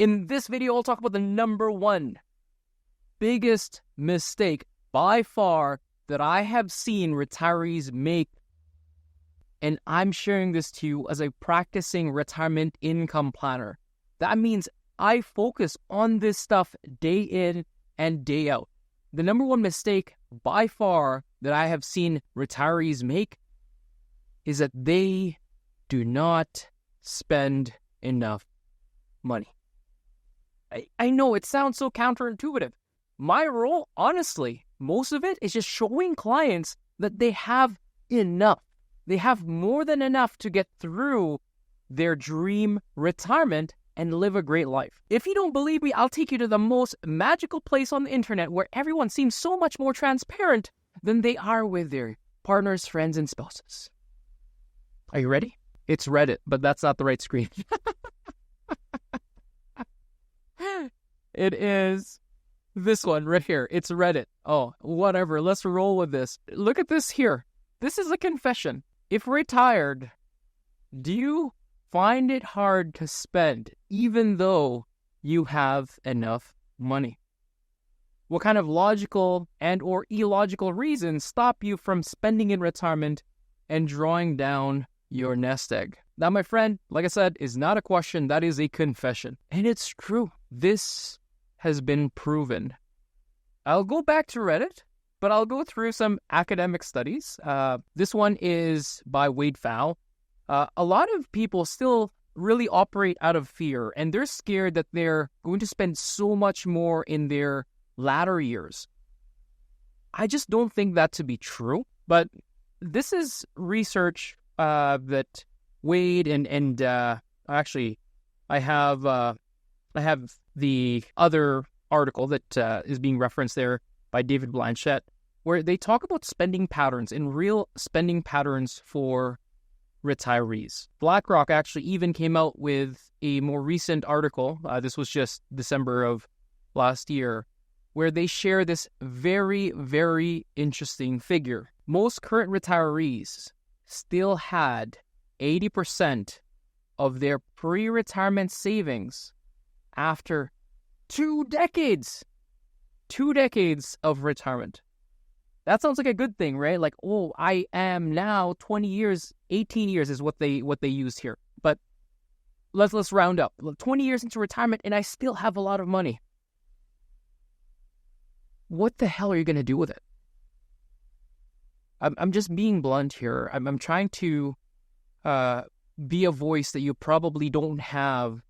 In this video, I'll talk about the number one biggest mistake by far that I have seen retirees make. And I'm sharing this to you as a practicing retirement income planner. That means I focus on this stuff day in and day out. The number one mistake by far that I have seen retirees make is that they do not spend enough money. I know it sounds so counterintuitive. My role, honestly, most of it is just showing clients that they have enough. They have more than enough to get through their dream retirement and live a great life. If you don't believe me, I'll take you to the most magical place on the internet where everyone seems so much more transparent than they are with their partners, friends, and spouses. Are you ready? It's Reddit, but that's not the right screen. It is this one right here. It's Reddit. Oh, whatever. Let's roll with this. Look at this here. This is a confession. If retired, do you find it hard to spend even though you have enough money? What kind of logical and or illogical reasons stop you from spending in retirement and drawing down your nest egg? That, my friend, like I said, is not a question. That is a confession. And it's true. This has been proven. I'll go back to Reddit, but I'll go through some academic studies. This one is by Wade Pfau. A lot of people still really operate out of fear, and they're scared that they're going to spend so much more in their latter years. I just don't think that to be true, but this is research that Wade and actually I have the other article that is being referenced there by David Blanchett, where they talk about spending patterns and real spending patterns for retirees. BlackRock actually even came out with a more recent article, this was just December of last year, where they share this very, very interesting figure. Most current retirees still had 80% of their pre-retirement savings after 2 decades. 2 decades of retirement. That sounds like a good thing, right? Like, oh, I am now 20 years, 18 years is what they use here. But let's round up. 20 years into retirement and I still have a lot of money. What the hell are you going to do with it? I'm just being blunt here. I'm trying to be a voice that you probably don't have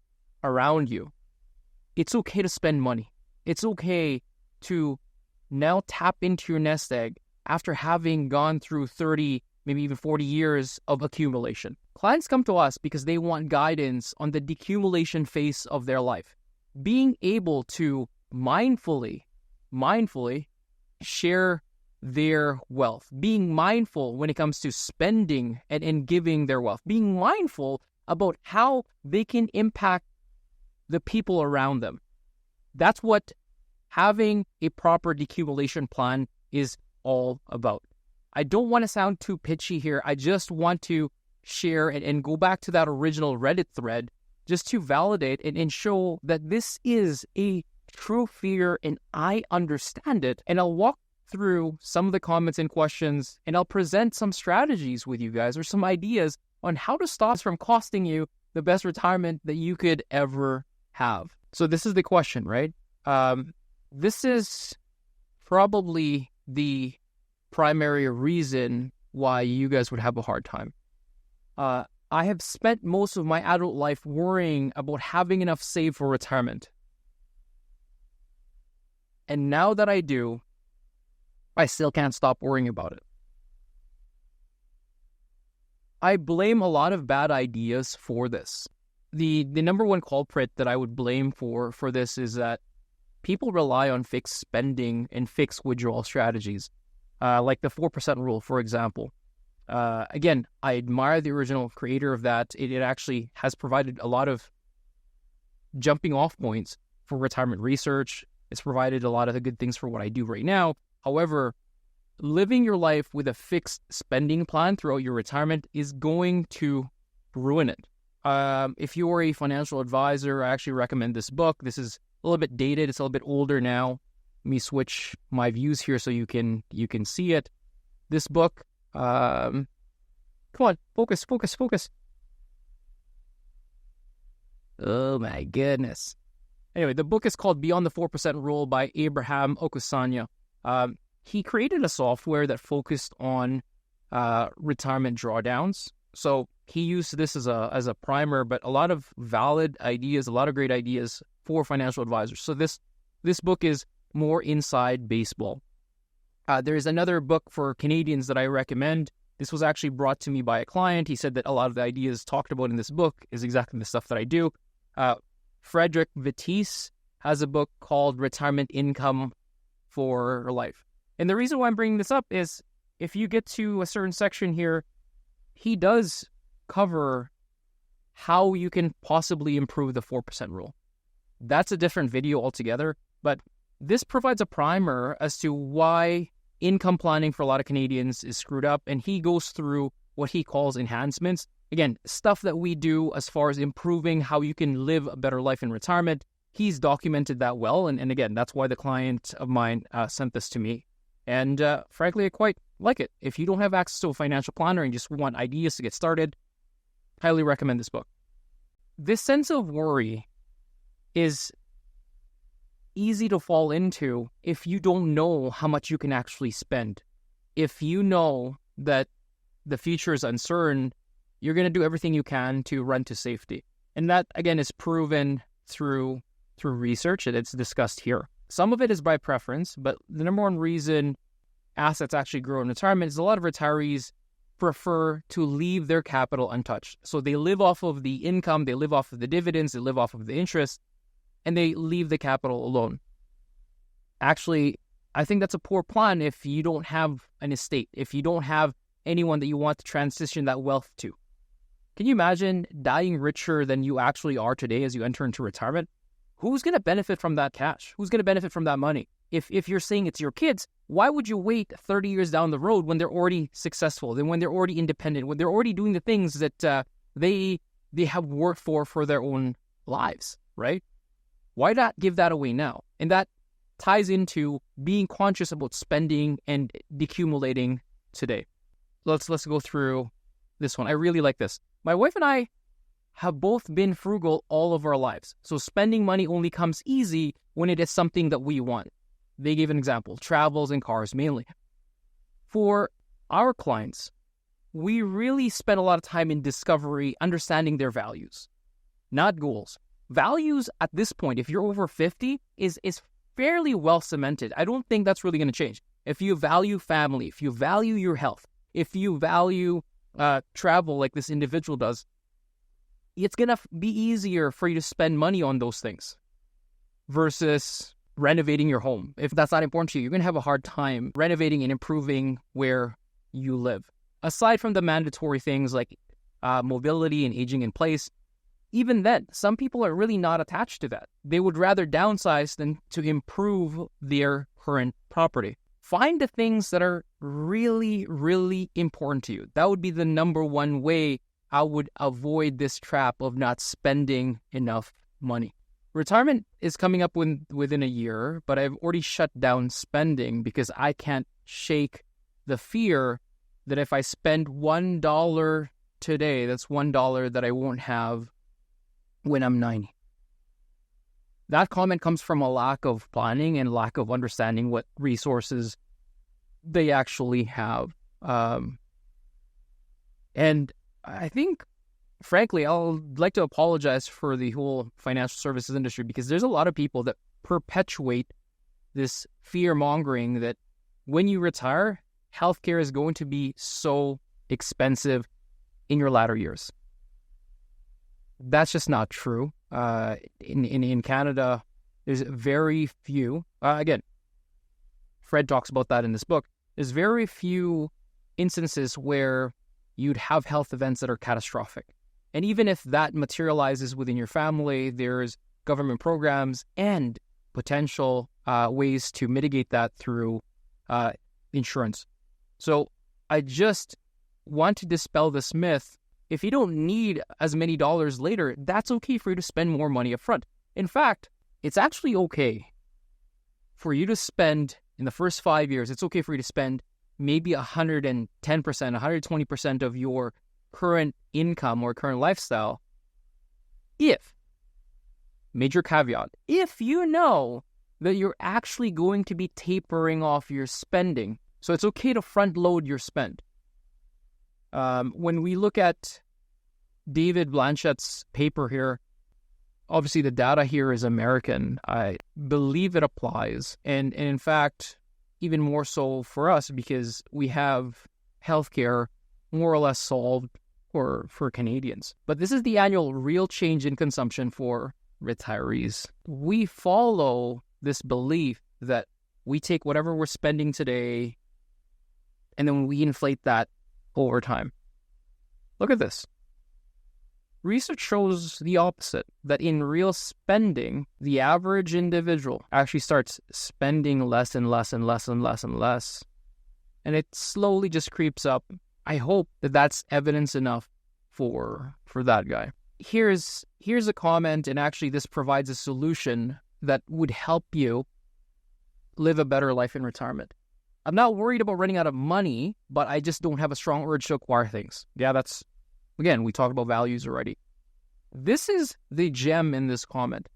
around you. It's okay to spend money. It's okay to now tap into your nest egg after having gone through 30, maybe even 40 years of accumulation. Clients come to us because they want guidance on the decumulation phase of their life. Being able to mindfully share their wealth. Being mindful when it comes to spending and giving their wealth. Being mindful about how they can impact the people around them. That's what having a proper decumulation plan is all about. I don't want to sound too pitchy here. I just want to share and go back to that original Reddit thread just to validate and show that this is a true fear and I understand it. And I'll walk through some of the comments and questions and I'll present some strategies with you guys or some ideas on how to stop this from costing you the best retirement that you could ever have. So this is the question, right? This is probably the primary reason why you guys would have a hard time. I have spent most of my adult life worrying about having enough saved for retirement. And now that I do, I still can't stop worrying about it. I blame a lot of bad ideas for this. The number one culprit that I would blame for this is that people rely on fixed spending and fixed withdrawal strategies, like the 4% rule, for example. Again, I admire the original creator of that. It actually has provided a lot of jumping off points for retirement research. It's provided a lot of the good things for what I do right now. However, living your life with a fixed spending plan throughout your retirement is going to ruin it. If you're a financial advisor, I actually recommend this book. This is a little bit dated. It's a little bit older now. Let me switch my views here so you can see it. This book, come on, focus. Oh my goodness. Anyway, the book is called Beyond the 4% Rule by Abraham Okusanya. He created a software that focused on retirement drawdowns. So he used this as a primer, but a lot of valid ideas, a lot of great ideas for financial advisors. So this book is more inside baseball. There is another book for Canadians that I recommend. This was actually brought to me by a client. He said that a lot of the ideas talked about in this book is exactly the stuff that I do. Frederick Vitis has a book called Retirement Income for Life. And the reason why I'm bringing this up is if you get to a certain section here, he does cover how you can possibly improve the 4% rule. That's a different video altogether, but this provides a primer as to why income planning for a lot of Canadians is screwed up, and he goes through what he calls enhancements. Again, stuff that we do as far as improving how you can live a better life in retirement. He's documented that well, and again, that's why the client of mine sent this to me. And frankly, I quite like it. If you don't have access to a financial planner and just want ideas to get started, highly recommend this book. This sense of worry is easy to fall into if you don't know how much you can actually spend. If you know that the future is uncertain, you're going to do everything you can to run to safety. And that, again, is proven through research, and it's discussed here. Some of it is by preference, but the number one reason assets actually grow in retirement is a lot of retirees prefer to leave their capital untouched. So they live off of the income, they live off of the dividends, they live off of the interest, and they leave the capital alone. Actually, I think that's a poor plan if you don't have an estate, if you don't have anyone that you want to transition that wealth to. Can you imagine dying richer than you actually are today as you enter into retirement? Who's going to benefit from that cash? Who's going to benefit from that money? If you're saying it's your kids, why would you wait 30 years down the road when they're already successful, then when they're already independent, when they're already doing the things that they have worked for their own lives, right? Why not give that away now? And that ties into being conscious about spending and decumulating today. Let's go through this one. I really like this. My wife and I have both been frugal all of our lives. So spending money only comes easy when it is something that we want. They gave an example, travels and cars mainly. For our clients, we really spend a lot of time in discovery, understanding their values, not goals. Values at this point, if you're over 50, is fairly well cemented. I don't think that's really going to change. If you value family, if you value your health, if you value travel like this individual does, it's going to be easier for you to spend money on those things versus renovating your home. If that's not important to you, you're going to have a hard time renovating and improving where you live. Aside from the mandatory things like mobility and aging in place, even then, some people are really not attached to that. They would rather downsize than to improve their current property. Find the things that are really, really important to you. That would be the number one way I would avoid this trap of not spending enough money. Retirement is coming up within a year, but I've already shut down spending because I can't shake the fear that if I spend $1 today, that's $1 that I won't have when I'm 90. That comment comes from a lack of planning and lack of understanding what resources they actually have. And I think, frankly, I'll like to apologize for the whole financial services industry because there's a lot of people that perpetuate this fear-mongering that when you retire, healthcare is going to be so expensive in your latter years. That's just not true. In Canada, there's very few. Again, Fred talks about that in this book. There's very few instances where you'd have health events that are catastrophic. And even if that materializes within your family, there's government programs and potential ways to mitigate that through insurance. So I just want to dispel this myth. If you don't need as many dollars later, that's okay for you to spend more money up front. In fact, it's actually okay for you to spend in the first 5 years, it's okay for you to spend maybe 110%, 120% of your current income or current lifestyle if, major caveat, if you know that you're actually going to be tapering off your spending. So it's okay to front load your spend. When we look at David Blanchett's paper here, obviously the data here is American. I believe it applies. And in fact, even more so for us because we have healthcare more or less solved for Canadians. But this is the annual real change in consumption for retirees. We follow this belief that we take whatever we're spending today and then we inflate that over time. Look at this. Research shows the opposite, that in real spending, the average individual actually starts spending less and less and less and less and less. And it slowly just creeps up. I hope that that's evidence enough for that guy. Here's a comment, and actually this provides a solution that would help you live a better life in retirement. I'm not worried about running out of money, but I just don't have a strong urge to acquire things. Yeah, that's, again, we talked about values already. This is the gem in this comment.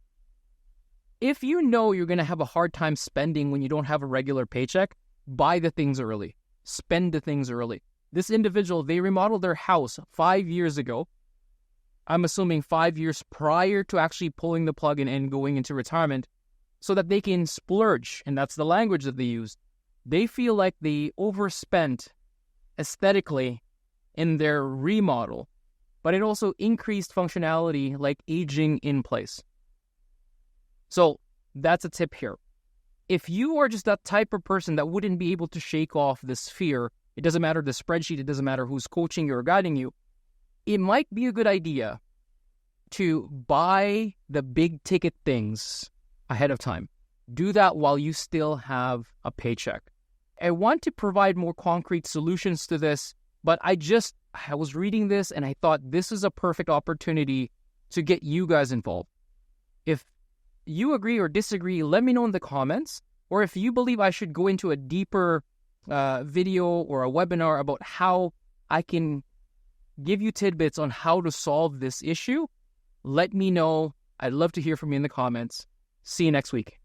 If you know you're going to have a hard time spending when you don't have a regular paycheck, buy the things early. Spend the things early. This individual, they remodeled their house 5 years ago. I'm assuming 5 years prior to actually pulling the plug and going into retirement so that they can splurge. And that's the language that they use. They feel like they overspent aesthetically in their remodel, but it also increased functionality like aging in place. So that's a tip here. If you are just that type of person that wouldn't be able to shake off this fear, it doesn't matter the spreadsheet, it doesn't matter who's coaching you or guiding you, it might be a good idea to buy the big ticket things ahead of time. Do that while you still have a paycheck. I want to provide more concrete solutions to this, but I was reading this and I thought this is a perfect opportunity to get you guys involved. If you agree or disagree, let me know in the comments. Or if you believe I should go into a deeper video or a webinar about how I can give you tidbits on how to solve this issue, let me know. I'd love to hear from you in the comments. See you next week.